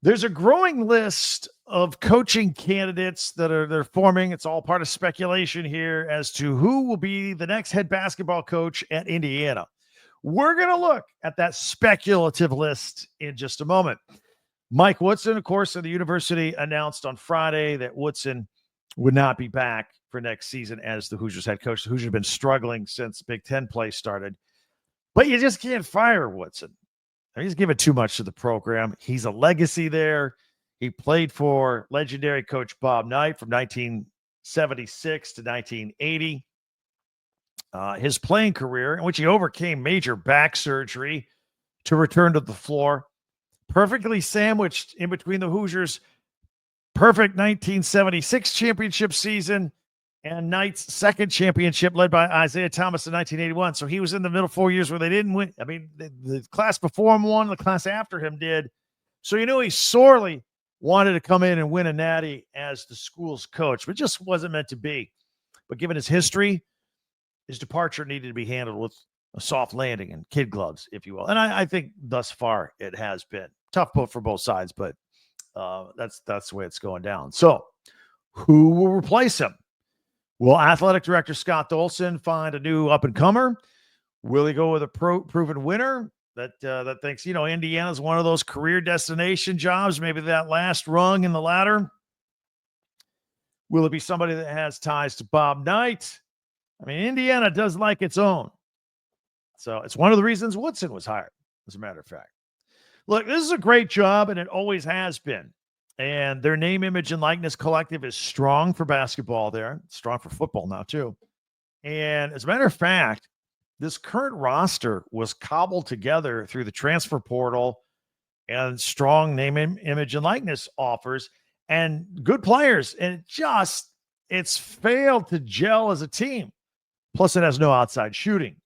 There's a growing list of coaching candidates that they're forming. It's all part of speculation here as to who will be the next head basketball coach at Indiana. We're going to look at that speculative list in just a moment. Mike Woodson, of course, of the university, announced on Friday that Woodson would not be back for next season as the Hoosiers head coach. The Hoosiers have been struggling since Big Ten play started. But you just can't fire Woodson. He's given too much to the program. He's a legacy there. He played for legendary coach Bob Knight from 1976 to 1980. His playing career, in which he overcame major back surgery to return to the floor, perfectly sandwiched in between the Hoosiers' perfect 1976 championship season and Knight's second championship led by Isaiah Thomas in 1981. So he was in the middle 4 years where they didn't win. I mean, the class before him won, the class after him did. So you know he sorely wanted to come in and win a natty as the school's coach, but just wasn't meant to be. But given his history, his departure needed to be handled with a soft landing and kid gloves, if you will. And I think thus far it has been. Tough boat for both sides, but that's the way it's going down. So who will replace him? Will Athletic Director Scott Dolson find a new up-and-comer? Will he go with a proven winner that thinks, Indiana's one of those career destination jobs, maybe that last rung in the ladder? Will it be somebody that has ties to Bob Knight? I mean, Indiana does like its own. So it's one of the reasons Woodson was hired, as a matter of fact. Look, this is a great job, and it always has been. And their name, image, and likeness collective is strong for basketball there. It's strong for football now, too. And as a matter of fact, this current roster was cobbled together through the transfer portal and strong name, image, and likeness offers and good players. And it's failed to gel as a team. Plus, it has no outside shooting.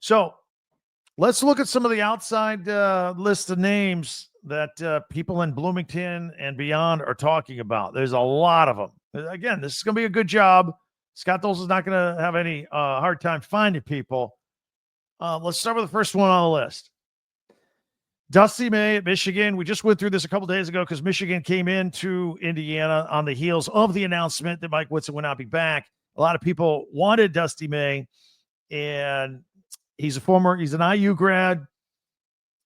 So let's look at some of the outside list of names that people in Bloomington and beyond are talking about. There's a lot of them. Again, this is going to be a good job. Scott Dolson's not going to have any hard time finding people. Let's start with the first one on the list. Dusty May at Michigan. We just went through this a couple days ago because Michigan came into Indiana on the heels of the announcement that Mike Woodson would not be back. A lot of people wanted Dusty May, and he's an IU grad.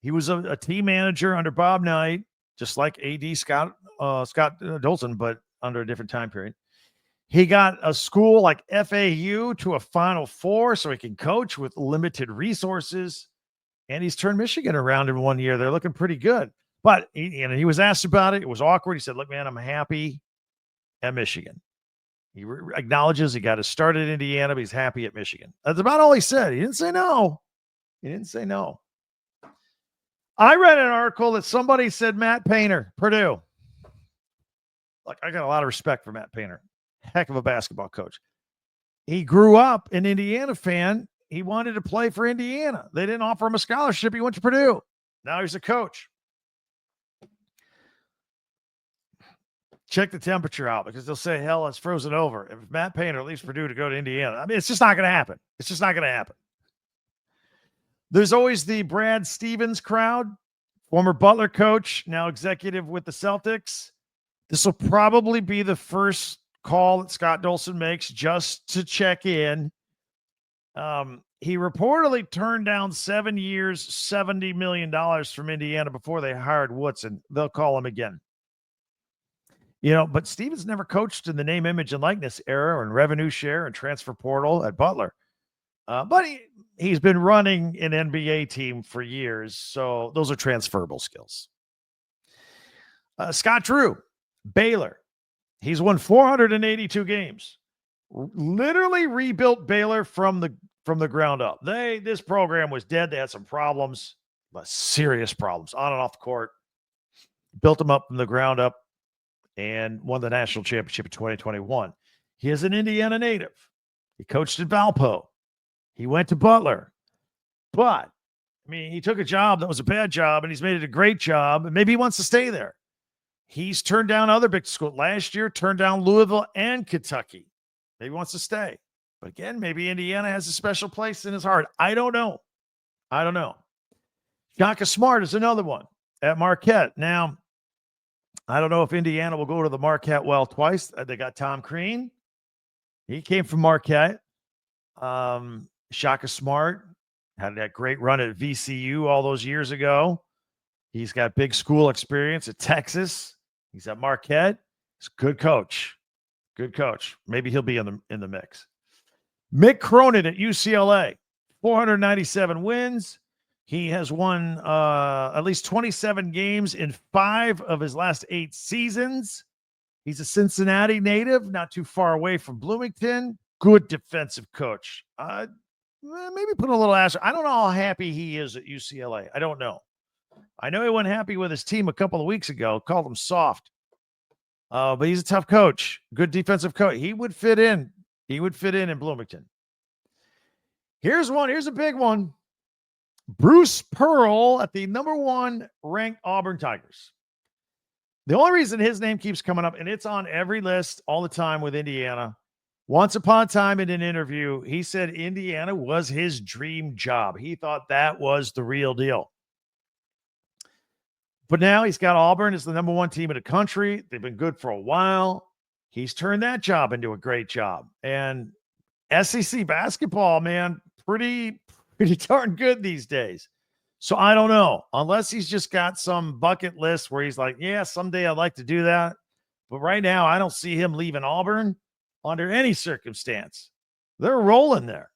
He was a team manager under Bob Knight, just like AD Scott Dolson, but under a different time period. He got a school like FAU to a Final Four so he can coach with limited resources, and he's turned Michigan around in 1 year. They're looking pretty good. But he was asked about it. It was awkward. He said, look, man, I'm happy at Michigan. He acknowledges he got his start at Indiana, but he's happy at Michigan. That's about all he said. He didn't say no. I read an article that somebody said Matt Painter, Purdue. Like, I got a lot of respect for Matt Painter. Heck of a basketball coach. He grew up an Indiana fan. He wanted to play for Indiana. They didn't offer him a scholarship. He went to Purdue. Now he's a coach. Check the temperature out because they'll say, hell, it's frozen over. If Matt Painter leaves Purdue to go to Indiana, I mean, it's just not going to happen. There's always the Brad Stevens crowd, former Butler coach, now executive with the Celtics. This will probably be the first call that Scott Dolson makes just to check in. He reportedly turned down 7 years, $70 million from Indiana before they hired Woodson. They'll call him again. But Stevens never coached in the name, image, and likeness era and revenue share and transfer portal at Butler. But he's been running an NBA team for years, so those are transferable skills. Scott Drew, Baylor. He's won 482 games. Literally rebuilt Baylor from the ground up. This program was dead. They had some problems, serious problems on and off the court. Built them up from the ground up and won the national championship in 2021. He is an Indiana native. He coached at Valpo. He went to Butler. But, he took a job that was a bad job, and he's made it a great job, and maybe he wants to stay there. He's turned down other big schools. Last year, turned down Louisville and Kentucky. Maybe he wants to stay. But again, maybe Indiana has a special place in his heart. I don't know. Shaka Smart is another one at Marquette. Now, I don't know if Indiana will go to the Marquette well twice. They got Tom Crean. He came from Marquette. Shaka Smart had that great run at VCU all those years ago. He's got big school experience at Texas. He's at Marquette. He's a good coach. Good coach. Maybe he'll be in the mix. Mick Cronin at UCLA, 497 wins. He has won at least 27 games in 5 of his last 8 seasons. He's a Cincinnati native, not too far away from Bloomington. Good defensive coach. Maybe put a little asterisk. I don't know how happy he is at UCLA. I don't know. I know he wasn't happy with his team a couple of weeks ago, called him soft. But he's a tough coach, good defensive coach. He would fit in. He would fit in Bloomington. Here's one. Here's a big one. Bruce Pearl at the number 1 ranked Auburn Tigers. The only reason his name keeps coming up, and it's on every list all the time with Indiana. Once upon a time in an interview, he said Indiana was his dream job. He thought that was the real deal. But now he's got Auburn as the number 1 team in the country. They've been good for a while. He's turned that job into a great job. And SEC basketball, man, pretty darn good these days. So I don't know, unless he's just got some bucket list where he's like, yeah, someday I'd like to do that. But right now, I don't see him leaving Auburn under any circumstance. They're rolling there.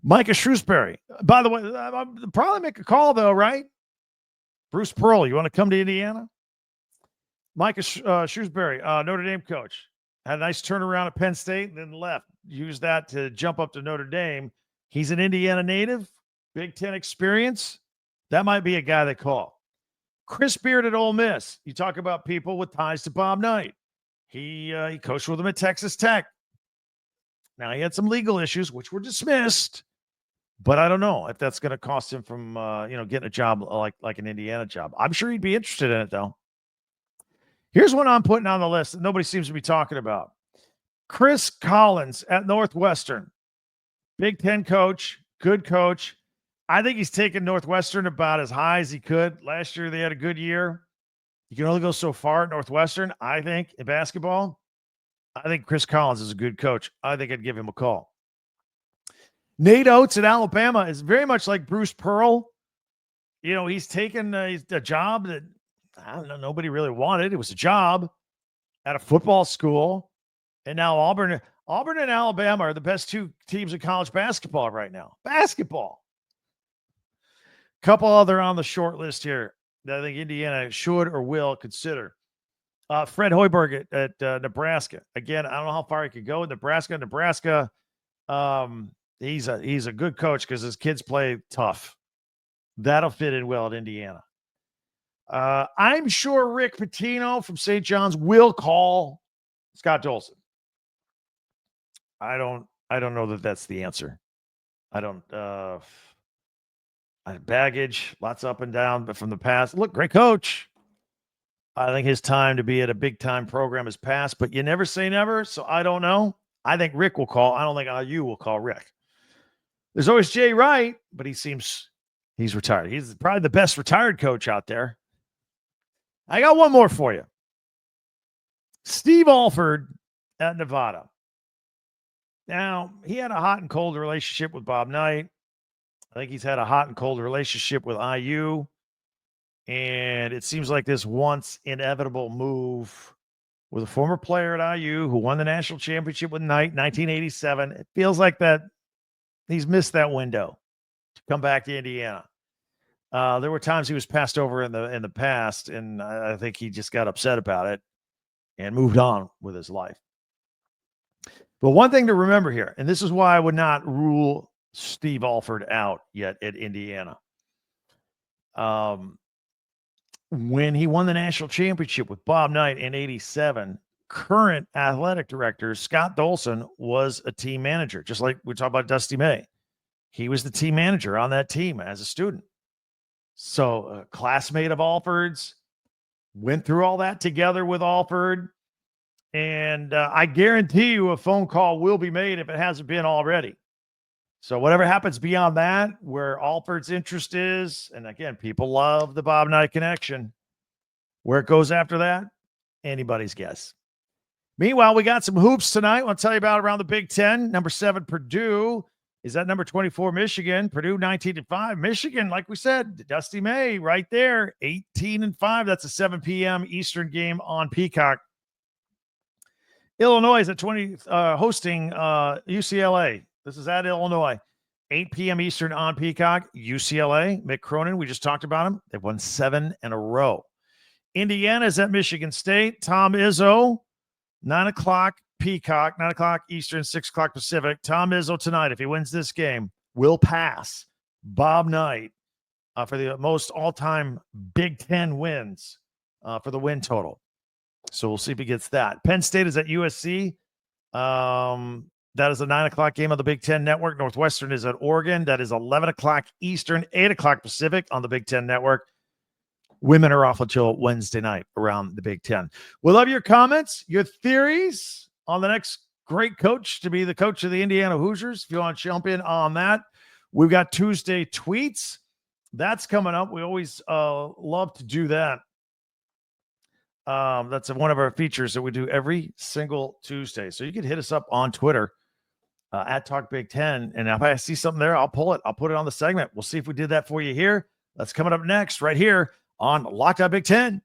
Micah Shrewsbury. By the way, I'll probably make a call though, right? Bruce Pearl, you want to come to Indiana? Micah Shrewsbury, Notre Dame coach. Had a nice turnaround at Penn State and then left. Used that to jump up to Notre Dame. He's an Indiana native, Big Ten experience. That might be a guy they call. Chris Beard at Ole Miss. You talk about people with ties to Bob Knight. He coached with him at Texas Tech. Now, he had some legal issues, which were dismissed. But I don't know if that's going to cost him from getting a job like an Indiana job. I'm sure he'd be interested in it, though. Here's one I'm putting on the list that nobody seems to be talking about. Chris Collins at Northwestern. Big Ten coach, good coach. I think he's taken Northwestern about as high as he could. Last year, they had a good year. You can only go so far at Northwestern, I think, in basketball. I think Chris Collins is a good coach. I think I'd give him a call. Nate Oates at Alabama is very much like Bruce Pearl. You know, he's taken a job that, I don't know, nobody really wanted. It was a job at a football school. And now Auburn and Alabama are the best 2 teams in college basketball right now. Basketball. Couple other on the short list here that I think Indiana should or will consider. Fred Hoiberg at Nebraska. Again, I don't know how far he could go in Nebraska. He's a good coach because his kids play tough. That'll fit in well at Indiana. I'm sure Rick Pitino from St. John's will call Scott Dolson. I don't know that that's the answer. Baggage, lots up and down, but from the past, look, great coach. I think his time to be at a big time program has passed, but you never say never. So I don't know. I think Rick will call. I don't think IU will call Rick. There's always Jay Wright, but he's retired. He's probably the best retired coach out there. I got one more for you. Steve Alford at Nevada. Now, he had a hot and cold relationship with Bob Knight. I think he's had a hot and cold relationship with IU. And it seems like this once inevitable move with a former player at IU who won the national championship with Knight in 1987. It feels like that he's missed that window to come back to Indiana. There were times he was passed over in the past, and I think he just got upset about it and moved on with his life. But one thing to remember here, and this is why I would not rule Steve Alford out yet at Indiana. When he won the national championship with Bob Knight in 87, current athletic director Scott Dolson was a team manager, just like we talked about Dusty May. He was the team manager on that team as a student. So a classmate of Alford's, went through all that together with Alford. And I guarantee you a phone call will be made if it hasn't been already. So whatever happens beyond that, where Alford's interest is, and again, people love the Bob Knight connection. Where it goes after that, anybody's guess. Meanwhile, we got some hoops tonight. I want to tell you about around the Big Ten. Number 7, Purdue is at number 24, Michigan. Purdue 19-5. Michigan, like we said, Dusty May right there, 18-5. That's a 7 p.m. Eastern game on Peacock. Illinois is at 20, hosting UCLA. This is at Illinois. 8 p.m. Eastern on Peacock. UCLA, Mick Cronin, we just talked about him. They've won 7 in a row. Indiana is at Michigan State. Tom Izzo, 9 o'clock Peacock, 9 o'clock Eastern, 6 o'clock Pacific. Tom Izzo tonight, if he wins this game, will pass Bob Knight for the most all-time Big Ten wins for the win total. So we'll see if he gets that. Penn State is at USC. That is a 9 o'clock game on the Big Ten Network. Northwestern is at Oregon. That is 11 o'clock Eastern, 8 o'clock Pacific on the Big Ten Network. Women are off until Wednesday night around the Big Ten. We love your comments, your theories on the next great coach to be the coach of the Indiana Hoosiers. If you want to jump in on that, we've got Tuesday tweets. That's coming up. We always love to do that. That's one of our features that we do every single Tuesday. So you can hit us up on Twitter at Talk Big Ten. And if I see something there, I'll pull it. I'll put it on the segment. We'll see if we did that for you here. That's coming up next right here on Locked On Big Ten.